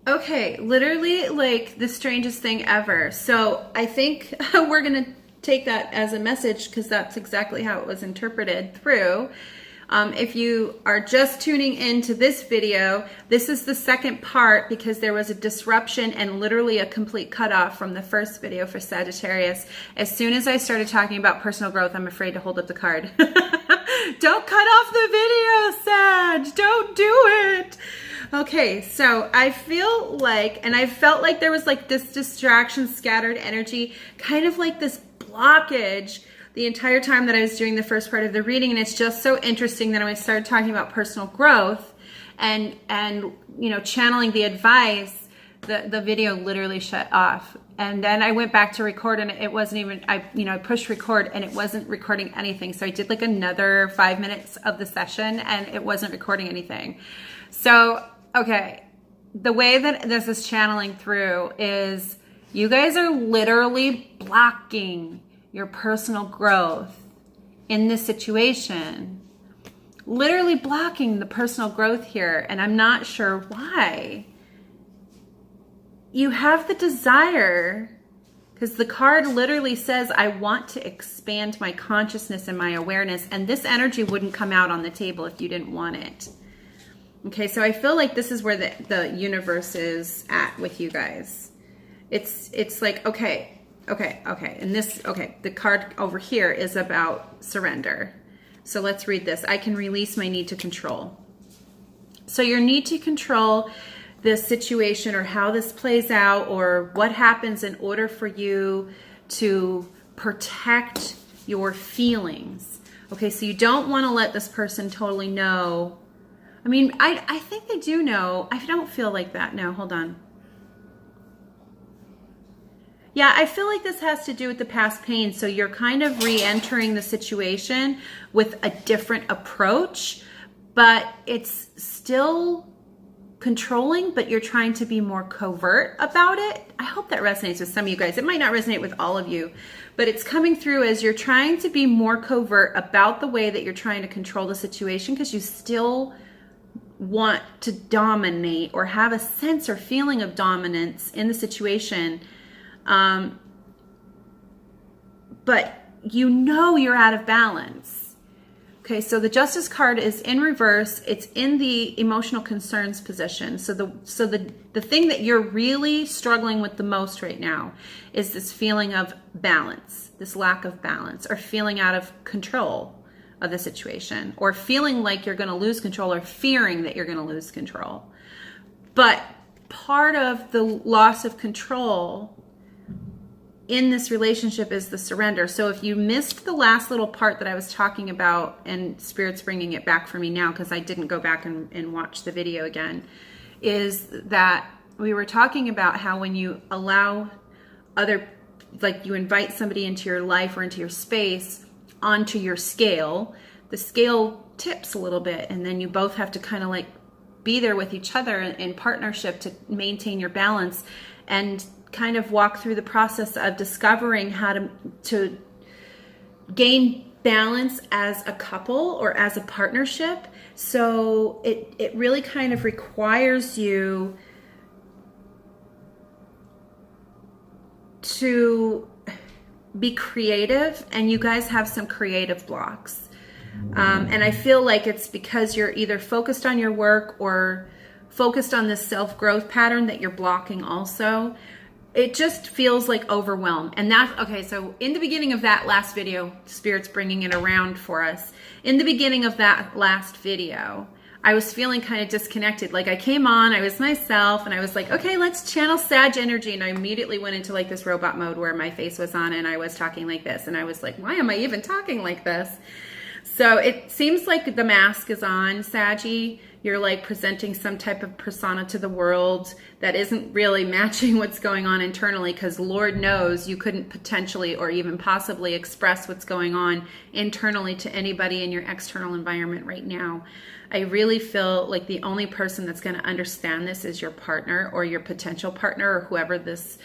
Okay, literally like the strangest thing ever. So I think we're going to take that as a message because that's exactly how it was interpreted through. If you are just tuning into this video, this is the second part because there was a disruption and literally a complete cutoff from the first video for Sagittarius. As soon as I started talking about personal growth, I'm afraid to hold up the card. Don't cut off the video, Sag. Don't do it. Okay, so I feel like, and I felt like there was like this distraction, scattered energy, kind of like this blockage the entire time that I was doing the first part of the reading. And it's just so interesting that when I started talking about personal growth and you know, channeling the advice, the video literally shut off. And then I went back to record and it wasn't even, I pushed record and it wasn't recording anything. So I did like another 5 minutes of the session and it wasn't recording anything. So, okay, the way that this is channeling through is you guys are literally blocking your personal growth in this situation. Literally blocking the personal growth here, and I'm not sure why. You have the desire, because the card literally says, I want to expand my consciousness and my awareness, and this energy wouldn't come out on the table if you didn't want it. Okay, so I feel like this is where the universe is at with you guys. It's like, okay, and this, the card over here is about surrender. So let's read this. I can release my need to control. So your need to control this situation or how this plays out or what happens in order for you to protect your feelings. Okay, so you don't want to let this person totally know. I mean, I think they do know. I don't feel like that. No, hold on. Yeah, I feel like this has to do with the past pain. So you're kind of re-entering the situation with a different approach, but it's still controlling, but you're trying to be more covert about it. I hope that resonates with some of you guys. It might not resonate with all of you, but it's coming through as you're trying to be more covert about the way that you're trying to control the situation because you still want to dominate or have a sense or feeling of dominance in the situation. But you know you're out of balance. Okay, so the Justice card is in reverse. It's in the emotional concerns position. So the thing that you're really struggling with the most right now is this feeling of balance, this lack of balance, or feeling out of control of the situation, or feeling like you're going to lose control, or fearing that you're going to lose control. But part of the loss of control in this relationship is the surrender. So if you missed the last little part that I was talking about, and Spirit's bringing it back for me now because I didn't go back and watch the video again, is that we were talking about how when you allow like you invite somebody into your life or into your space onto your scale, the scale tips a little bit, and then you both have to kind of like be there with each other in partnership to maintain your balance and kind of walk through the process of discovering how to gain balance as a couple or as a partnership. So it really kind of requires you to be creative, and you guys have some creative blocks. And I feel like it's because you're either focused on your work or focused on this self-growth pattern that you're blocking also. It just feels like overwhelm. And that's, okay, so in the beginning of that last video, Spirit's bringing it around for us. In the beginning of that last video, I was feeling kind of disconnected. Like I came on, I was myself, and I was like, okay, let's channel Sag energy. And I immediately went into like this robot mode where my face was on and I was talking like this. And I was like, why am I even talking like this? So it seems like the mask is on, Saggy. You're like presenting some type of persona to the world that isn't really matching what's going on internally, because Lord knows you couldn't potentially or even possibly express what's going on internally to anybody in your external environment right now. I really feel like the only person that's going to understand this is your partner or your potential partner or whoever this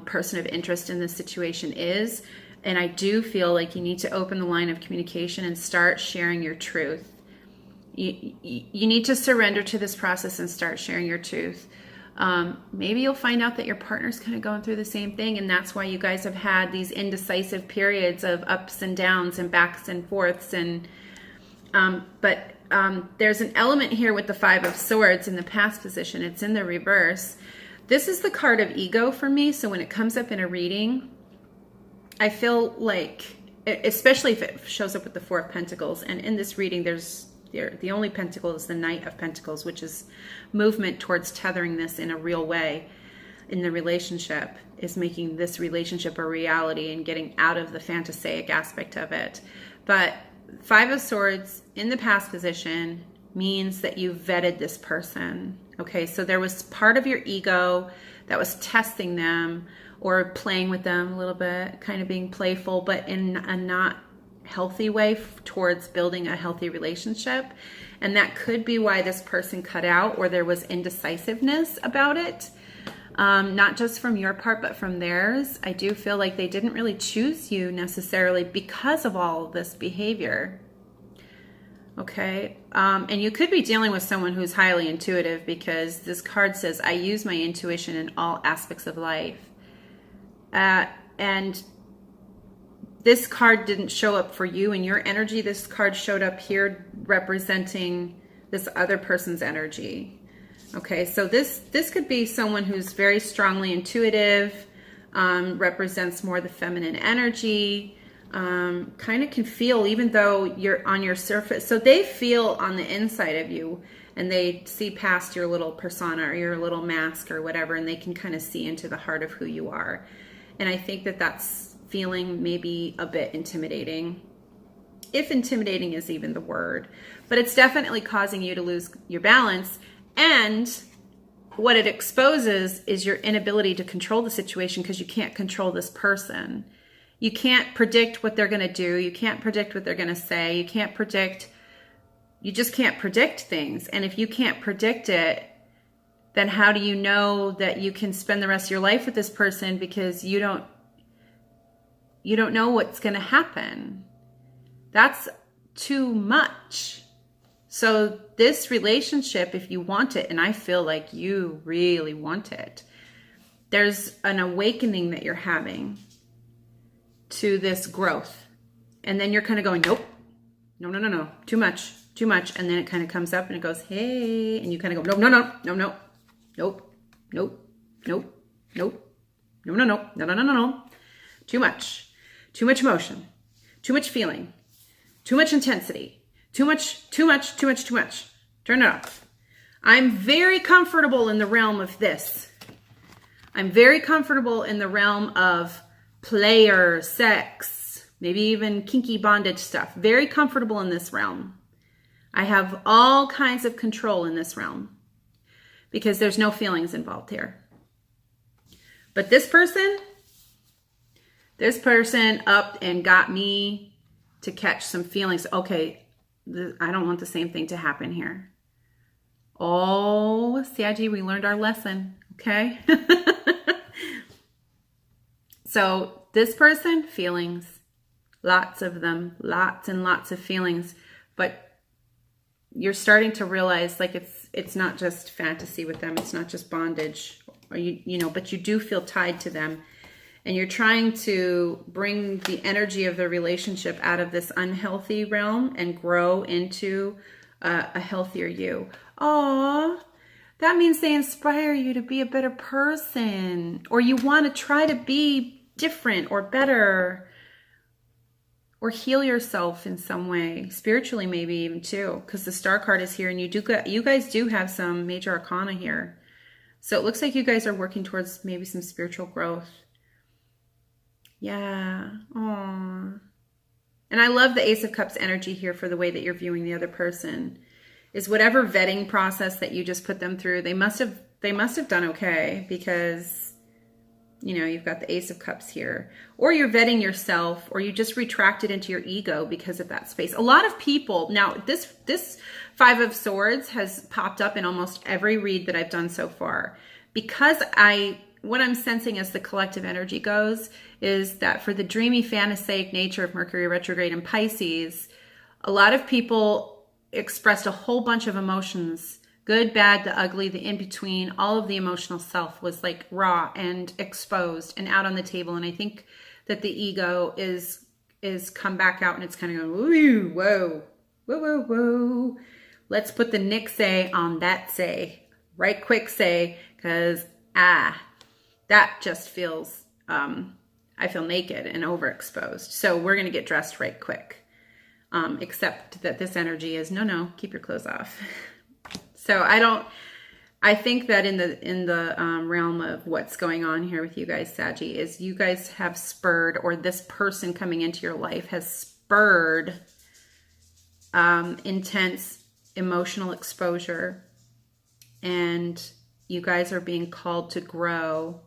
person of interest in this situation is. And I do feel like you need to open the line of communication and start sharing your truth. You need to surrender to this process and start sharing your truth. Maybe you'll find out that your partner's kind of going through the same thing, and that's why you guys have had these indecisive periods of ups and downs and backs and forths. And but there's an element here with the Five of Swords in the past position. It's in the reverse. This is the card of ego for me. So when it comes up in a reading, I feel like, especially if it shows up with the Four of Pentacles, and in this reading, the only pentacle is the Knight of Pentacles, which is movement towards tethering this in a real way in the relationship, is making this relationship a reality and getting out of the fantasic aspect of it. But Five of Swords in the past position means that you vetted this person. Okay, so there was part of your ego that was testing them or playing with them a little bit, kind of being playful, but in a not healthy way towards building a healthy relationship. And that could be why this person cut out, or there was indecisiveness about it. Not just from your part, but from theirs. I do feel like they didn't really choose you necessarily because of all of this behavior. Okay. And you could be dealing with someone who's highly intuitive, because this card says, I use my intuition in all aspects of life. And this card didn't show up for you in your energy. This card showed up here representing this other person's energy. Okay, so this could be someone who's very strongly intuitive, represents more the feminine energy, kind of can feel, even though you're on your surface. So they feel on the inside of you, and they see past your little persona or your little mask or whatever, and they can kind of see into the heart of who you are. And I think that that's feeling maybe a bit intimidating, if intimidating is even the word. But it's definitely causing you to lose your balance. And what it exposes is your inability to control the situation, because you can't control this person. You can't predict what they're going to do. You can't predict what they're going to say. You just can't predict things. And if you can't predict it, then how do you know that you can spend the rest of your life with this person? Because you don't know what's going to happen. That's too much. So this relationship, if you want it, and I feel like you really want it, there's an awakening that you're having to this growth. And then you're kind of going, nope, no, too much. And then it kind of comes up and it goes, hey, and you kind of go, no. Too much emotion, too much feeling, too much intensity. Too much. Turn it off. I'm very comfortable in the realm of this. I'm very comfortable in the realm of player, sex, maybe even kinky bondage stuff. Very comfortable in this realm. I have all kinds of control in this realm because there's no feelings involved here. But this person upped and got me to catch some feelings. Okay, I don't want the same thing to happen here. Oh, Saggy, we learned our lesson, okay? So this person, feelings, lots of them, lots and lots of feelings, but you're starting to realize like it's not just fantasy with them. It's not just bondage, or but you do feel tied to them. And you're trying to bring the energy of the relationship out of this unhealthy realm and grow into a healthier you. Aww, that means they inspire you to be a better person, or you want to try to be different or better, or heal yourself in some way, spiritually maybe even too, because the Star card is here, and you guys do have some major arcana here. So it looks like you guys are working towards maybe some spiritual growth. Yeah. Aww. And I love the Ace of Cups energy here for the way that you're viewing the other person. Is whatever vetting process that you just put them through, they must have done okay, because you've got the Ace of Cups here. Or you're vetting yourself, or you just retracted into your ego because of that space. A lot of people, now this Five of Swords has popped up in almost every read that I've done so far, because what I'm sensing as the collective energy goes is that for the dreamy, fantasic nature of Mercury retrograde in Pisces, a lot of people expressed a whole bunch of emotions Good, bad, the ugly, the in-between, all of the emotional self was like raw and exposed and out on the table. And I think that the ego is come back out and it's kind of going, woo, whoa, whoa, whoa, whoa. Let's put the nix-ay on that say, right quick say, because that just feels, I feel naked and overexposed. So we're going to get dressed right quick. Except that this energy is, no, keep your clothes off. So I think that in the realm of what's going on here with you guys, Saggy, is you guys have spurred, or this person coming into your life has spurred intense emotional exposure, and you guys are being called to grow,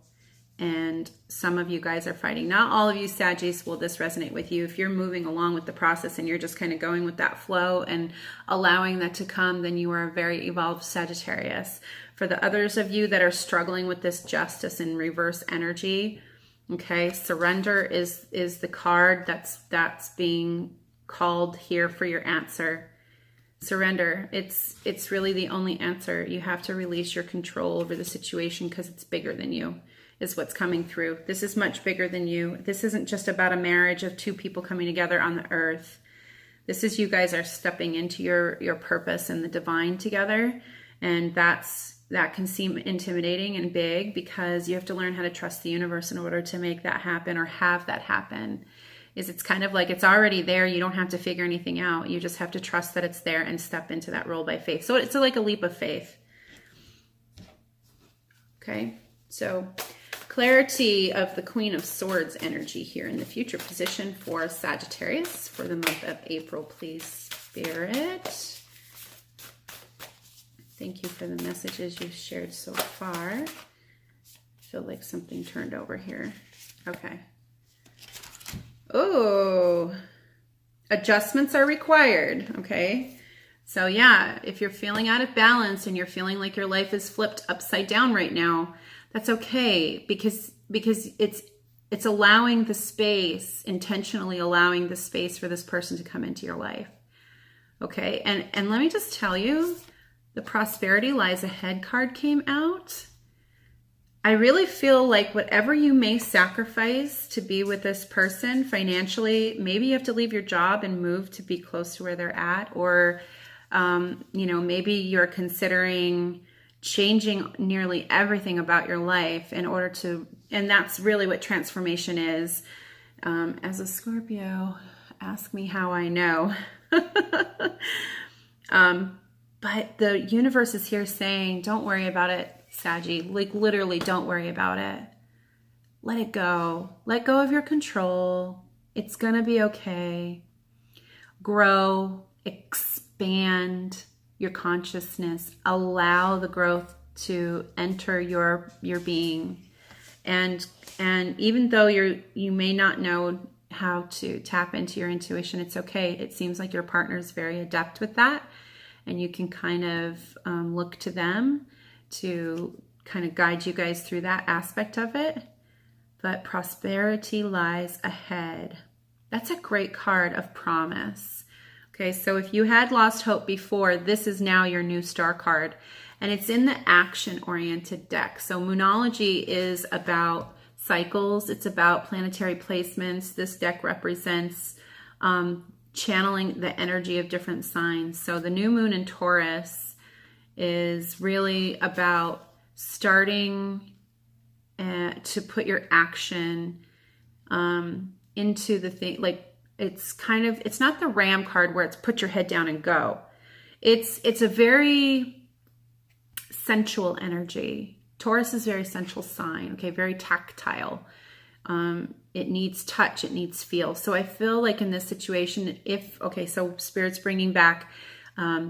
and some of you guys are fighting. Not all of you Saggies will this resonate with you. If you're moving along with the process and you're just kind of going with that flow and allowing that to come, then you are a very evolved Sagittarius. For the others of you that are struggling with this justice and reverse energy, okay, surrender is the card that's being called here for your answer. Surrender. It's really the only answer. You have to release your control over the situation because it's bigger than you, is what's coming through. This is much bigger than you. This isn't just about a marriage of two people coming together on the earth. This is you guys are stepping into your purpose and the divine together. And that can seem intimidating and big because you have to learn how to trust the universe in order to make that happen or have that happen. It's kind of like it's already there. You don't have to figure anything out. You just have to trust that it's there and step into that role by faith. So it's like a leap of faith. Okay, so clarity of the Queen of Swords energy here in the future position for Sagittarius for the month of April, please, Spirit. Thank you for the messages you've shared so far. I feel like something turned over here. Okay. Oh, adjustments are required. Okay. So yeah, if you're feeling out of balance and you're feeling like your life is flipped upside down right now, that's okay, because it's allowing the space, intentionally allowing the space for this person to come into your life. Okay. And let me just tell you, the prosperity lies ahead card came out. I really feel like whatever you may sacrifice to be with this person financially, maybe you have to leave your job and move to be close to where they're at, or, maybe you're considering changing nearly everything about your life in order to, and that's really what transformation is. As a Scorpio, ask me how I know. But the universe is here saying, don't worry about it, Saggy. Like literally, don't worry about it. Let it go. Let go of your control. It's going to be okay. Grow, expand your consciousness. Allow the growth to enter your being. And even though you may not know how to tap into your intuition, it's okay. It seems like your partner is very adept with that. And you can kind of look to them to kind of guide you guys through that aspect of it. But prosperity lies ahead. That's a great card of promise. Okay, so if you had lost hope before, this is now your new star card. And it's in the action-oriented deck. So Moonology is about cycles. It's about planetary placements. This deck represents channeling the energy of different signs. So the new moon in Taurus is really about starting to put your action into the thing. Like it's not the Ram card where it's put your head down and go. It's a very sensual energy. Taurus is very sensual sign. Okay, very tactile. It needs touch, it needs feel. So I feel like in this situation, so Spirit's bringing back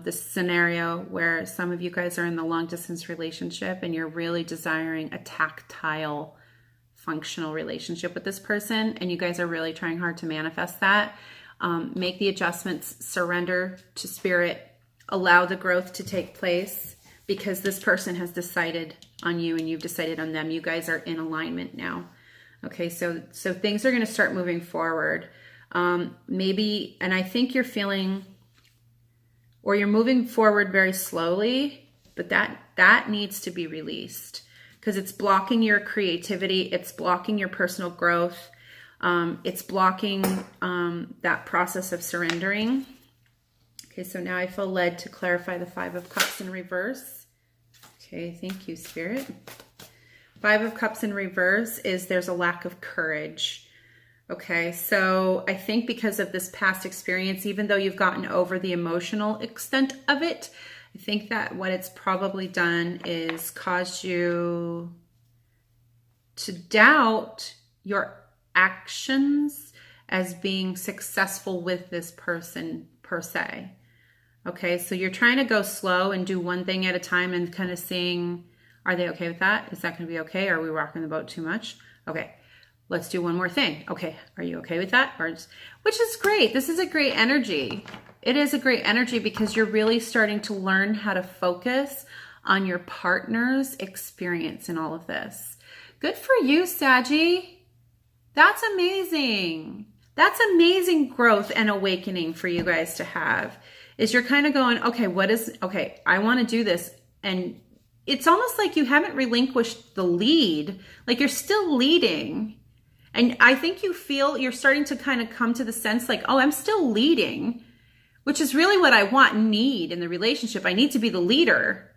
this scenario where some of you guys are in the long distance relationship and you're really desiring a tactile, functional relationship with this person, and you guys are really trying hard to manifest that. Make the adjustments, surrender to Spirit, allow the growth to take place, because this person has decided on you and you've decided on them. You guys are in alignment now. Okay, so things are going to start moving forward. Maybe, and I think you're feeling, or you're moving forward very slowly but that needs to be released because it's blocking your creativity. It's blocking your personal growth. It's blocking that process of surrendering. Okay, so now I feel led to clarify the Five of Cups in reverse. Okay, thank you, Spirit. Five of Cups in reverse is there's a lack of courage. Okay, so I think because of this past experience, even though you've gotten over the emotional extent of it, I think that what it's probably done is caused you to doubt your actions as being successful with this person per se. Okay, so you're trying to go slow and do one thing at a time and kind of seeing, are they okay with that? Is that going to be okay? Are we rocking the boat too much? Okay, let's do one more thing. Okay, are you okay with that? Which is great. This is a great energy. It is a great energy because you're really starting to learn how to focus on your partner's experience in all of this. Good for you, Saggy. That's amazing. That's amazing growth and awakening for you guys to have. Is you're kind of going, okay, I want to do this. And it's almost like you haven't relinquished the lead. Like you're still leading. And I think you feel you're starting to kind of come to the sense like, oh, I'm still leading, which is really what I want and need in the relationship. I need to be the leader.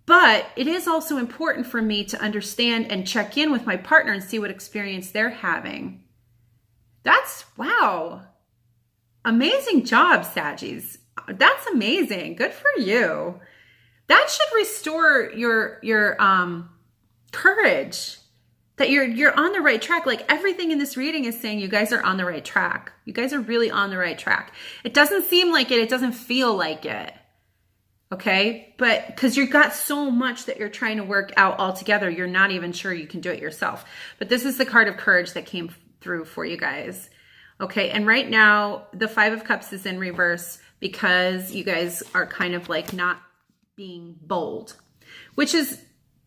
But it is also important for me to understand and check in with my partner and see what experience they're having. That's, wow. Amazing job, Saggies. That's amazing. Good for you. That should restore your courage that you're on the right track. Like everything in this reading is saying you guys are on the right track. You guys are really on the right track. It doesn't seem like it. It doesn't feel like it. Okay. But because you've got so much that you're trying to work out all together, you're not even sure you can do it yourself. But this is the card of courage that came through for you guys. Okay. And right now the Five of Cups is in reverse because you guys are kind of like not being bold, which is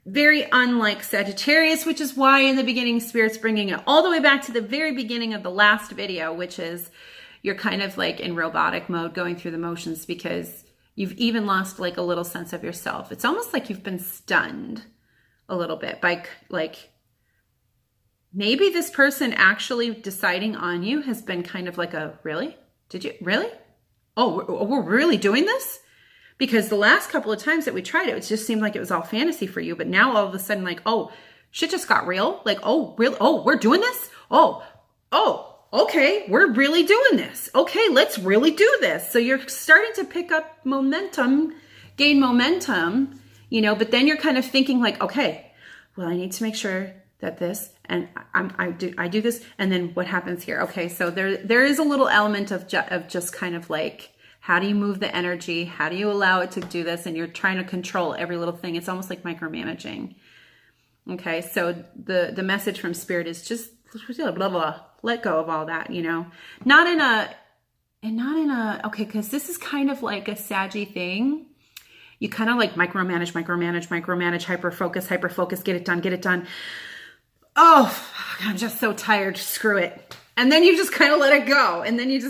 very unlike Sagittarius, which is why in the beginning Spirit's bringing it all the way back to the very beginning of the last video, which is you're kind of like in robotic mode going through the motions because you've even lost like a little sense of yourself. It's almost like you've been stunned a little bit by like, maybe this person actually deciding on you has been kind of like a, really? Did you, really? Oh, we're really doing this? Because the last couple of times that we tried it, it just seemed like it was all fantasy for you. But now all of a sudden, like, oh, shit just got real. Like, oh, really? Oh, we're doing this? Oh, okay, we're really doing this. Okay, let's really do this. So you're starting to pick up momentum, gain momentum, you know, but then you're kind of thinking like, okay, well, I need to make sure that this, and I do this, and then what happens here? Okay, so there is a little element of just kind of like, how do you move the energy? How do you allow it to do this? And you're trying to control every little thing. It's almost like micromanaging. Okay, so the message from Spirit is just blah, blah, blah. Let go of all that, you know. Not in a, okay, because this is kind of like a Saggy thing. You kind of like micromanage, hyper-focus, get it done. Oh, I'm just so tired. Screw it. And then you just kind of let it go. And then it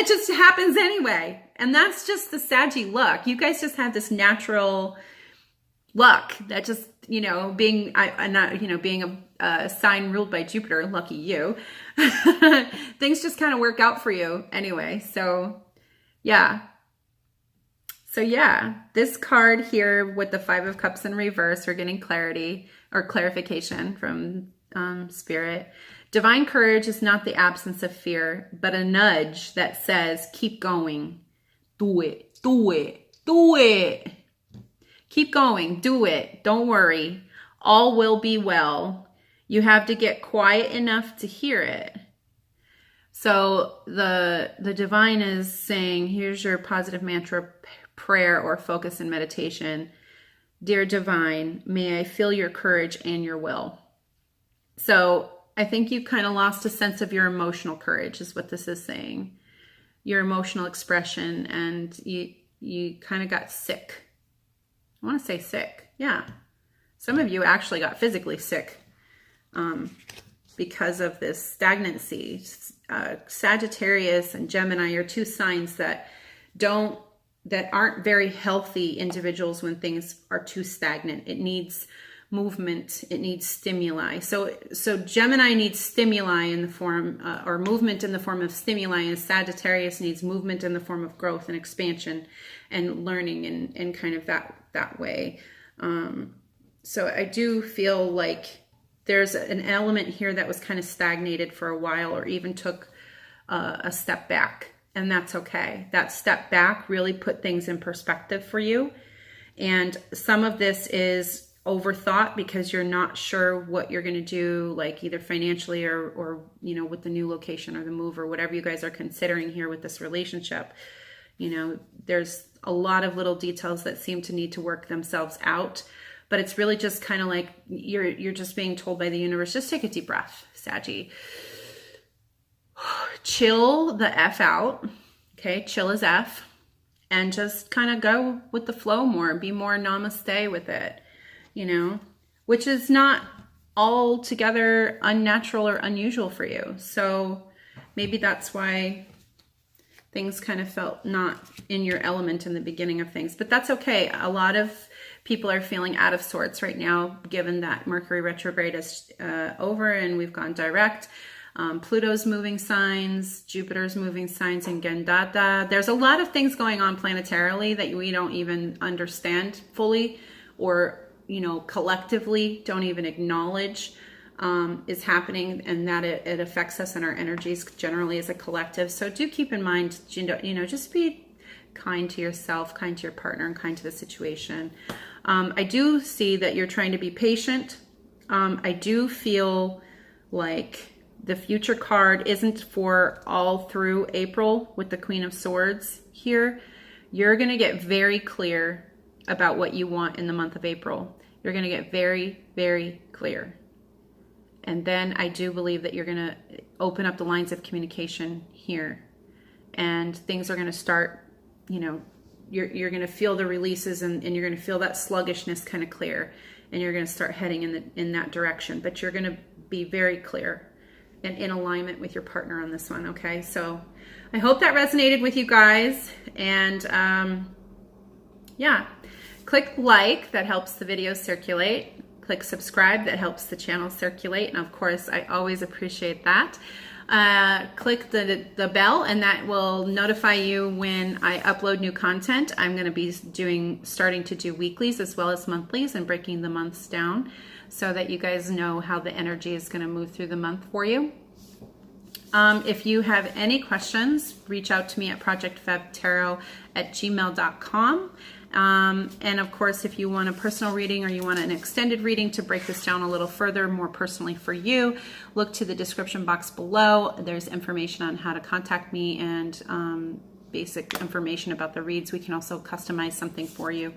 just happens anyway. And that's just the Saggy luck. You guys just have this natural luck that just, you know, being a sign ruled by Jupiter, lucky you, things just kind of work out for you anyway. So yeah. This card here with the Five of Cups in reverse, we're getting clarity or clarification from Spirit. Divine courage is not the absence of fear, but a nudge that says, keep going. Do it. Keep going. Do it. Don't worry. All will be well. You have to get quiet enough to hear it. So the divine is saying, here's your positive mantra, prayer, or focus and meditation. Dear divine, may I feel your courage and your will. So I think you kind of lost a sense of your emotional courage is what this is saying. Your emotional expression, and you kind of got sick. I want to say sick. Yeah. Some of you actually got physically sick because of this stagnancy. Sagittarius and Gemini are two signs that don't that aren't very healthy individuals when things are too stagnant. It needs movement, it needs stimuli. So Gemini needs stimuli in the form, or movement in the form of stimuli, and Sagittarius needs movement in the form of growth and expansion and learning and kind of that way. So I do feel like there's an element here that was kind of stagnated for a while, or even took a step back, and that's okay. That step back really put things in perspective for you. And some of this is overthought because you're not sure what you're going to do, like either financially or you know, with the new location or the move or whatever you guys are considering here with this relationship. You know, there's a lot of little details that seem to need to work themselves out, but it's really just kind of like you're just being told by the universe, just take a deep breath, Saggy. Chill the F out. Okay, chill as F, and just kind of go with the flow more, be more namaste with it. You know, which is not altogether unnatural or unusual for you. So maybe that's why things kind of felt not in your element in the beginning of things, but that's okay. A lot of people are feeling out of sorts right now, given that Mercury retrograde is over and we've gone direct. Pluto's moving signs, Jupiter's moving signs, and Gendata. There's a lot of things going on planetarily that we don't even understand fully, or you know, collectively don't even acknowledge is happening, and that it affects us and our energies generally as a collective. So do keep in mind, you know, just be kind to yourself, kind to your partner, and kind to the situation. I do see that you're trying to be patient. I do feel like the future card isn't for all through April with the Queen of Swords here. You're going to get very clear about what you want in the month of April. You're going to get very, very clear. And then I do believe that you're going to open up the lines of communication here. And things are going to start, you know, you're going to feel the releases, and you're going to feel that sluggishness kind of clear. And you're going to start heading in that direction. But you're going to be very clear and in alignment with your partner on this one, okay? So I hope that resonated with you guys. And yeah. Click like, that helps the video circulate. Click subscribe, that helps the channel circulate. And of course, I always appreciate that. Click the bell, and that will notify you when I upload new content. I'm going to be starting to do weeklies as well as monthlies, and breaking the months down so that you guys know how the energy is going to move through the month for you. If you have any questions, reach out to me at ProjectFEVtarot@gmail.com. And of course, if you want a personal reading or you want an extended reading to break this down a little further, more personally for you, look to the description box below. There's information on how to contact me and basic information about the reads. We can also customize something for you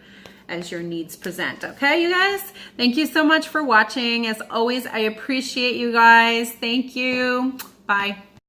as your needs present. Okay, you guys? Thank you so much for watching. As always, I appreciate you guys. Thank you. Bye.